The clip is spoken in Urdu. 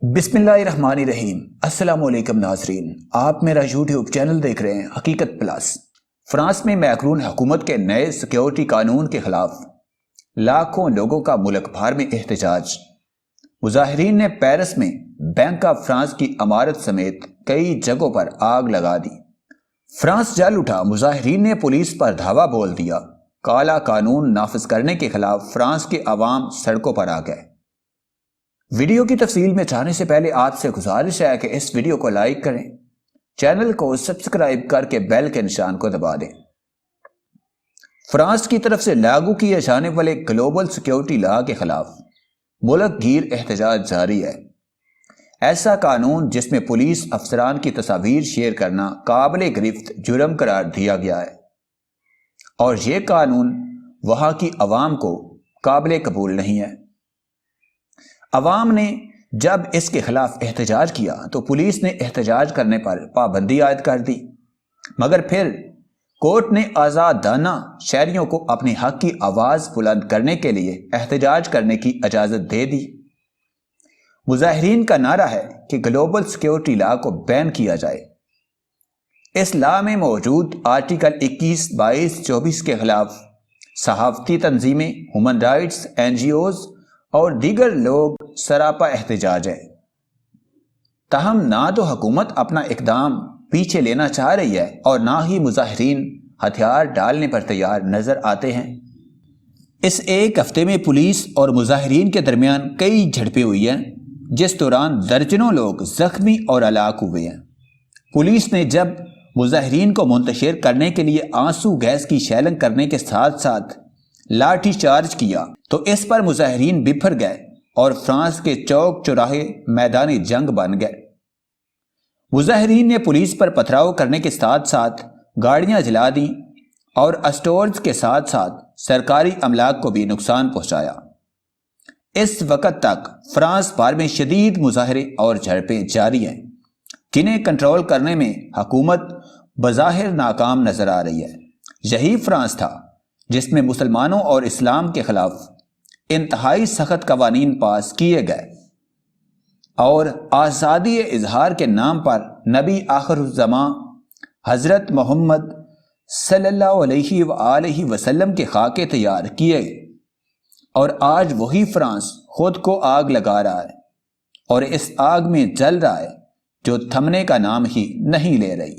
بسم اللہ الرحمن الرحیم۔ السلام علیکم ناظرین، آپ میرا یوٹیوب چینل دیکھ رہے ہیں حقیقت پلس۔ فرانس میں میکرون حکومت کے نئے سیکیورٹی قانون کے خلاف لاکھوں لوگوں کا ملک بھر میں احتجاج۔ مظاہرین نے پیرس میں بینک آف فرانس کی عمارت سمیت کئی جگہوں پر آگ لگا دی۔ فرانس جل اٹھا، مظاہرین نے پولیس پر دھاوا بول دیا۔ کالا قانون نافذ کرنے کے خلاف فرانس کے عوام سڑکوں پر آ گئے۔ ویڈیو کی تفصیل میں جانے سے پہلے آپ سے گزارش ہے کہ اس ویڈیو کو لائک کریں، چینل کو سبسکرائب کر کے بیل کے نشان کو دبا دیں۔ فرانس کی طرف سے لاگو کیے جانے والے گلوبل سیکیورٹی لا کے خلاف ملک گیر احتجاج جاری ہے۔ ایسا قانون جس میں پولیس افسران کی تصاویر شیئر کرنا قابل گرفت جرم قرار دیا گیا ہے، اور یہ قانون وہاں کی عوام کو قابل قبول نہیں ہے۔ عوام نے جب اس کے خلاف احتجاج کیا تو پولیس نے احتجاج کرنے پر پابندی عائد کر دی، مگر پھر کورٹ نے آزادانہ شہریوں کو اپنے حق کی آواز بلند کرنے کے لیے احتجاج کرنے کی اجازت دے دی۔ مظاہرین کا نعرہ ہے کہ گلوبل سیکیورٹی لا کو بین کیا جائے۔ اس لا میں موجود آرٹیکل 21، 22، 24 کے خلاف صحافتی تنظیمیں، ہیومن رائٹس NGOs اور دیگر لوگ سراپا احتجاج ہے۔ تاہم نہ تو حکومت اپنا اقدام پیچھے لینا چاہ رہی ہے اور نہ ہی مظاہرین ہتھیار ڈالنے پر تیار نظر آتے ہیں۔ اس ایک ہفتے میں پولیس اور مظاہرین کے درمیان کئی جھڑپیں ہوئی ہیں، جس دوران درجنوں لوگ زخمی اور ہلاک ہوئے ہیں۔ پولیس نے جب مظاہرین کو منتشر کرنے کے لیے آنسو گیس کی شیلنگ کرنے کے ساتھ ساتھ لاٹھی چارج کیا تو اس پر مظاہرین بپھر گئے اور فرانس کے چوک چوراہے میدان جنگ بن گئے۔ مظاہرین نے پولیس پر پتھراؤ کرنے کے ساتھ ساتھ گاڑیاں جلا دیں اور اسٹورز کے ساتھ ساتھ سرکاری املاک کو بھی نقصان پہنچایا۔ اس وقت تک فرانس بھر میں شدید مظاہرے اور جھڑپیں جاری ہیں، جنہیں کنٹرول کرنے میں حکومت بظاہر ناکام نظر آ رہی ہے۔ یہی فرانس تھا جس میں مسلمانوں اور اسلام کے خلاف انتہائی سخت قوانین پاس کیے گئے، اور آزادی اظہار کے نام پر نبی آخر الزماں حضرت محمد صلی اللہ علیہ وآلہ وسلم کے خاکے تیار کیے، اور آج وہی فرانس خود کو آگ لگا رہا ہے اور اس آگ میں جل رہا ہے جو تھمنے کا نام ہی نہیں لے رہی۔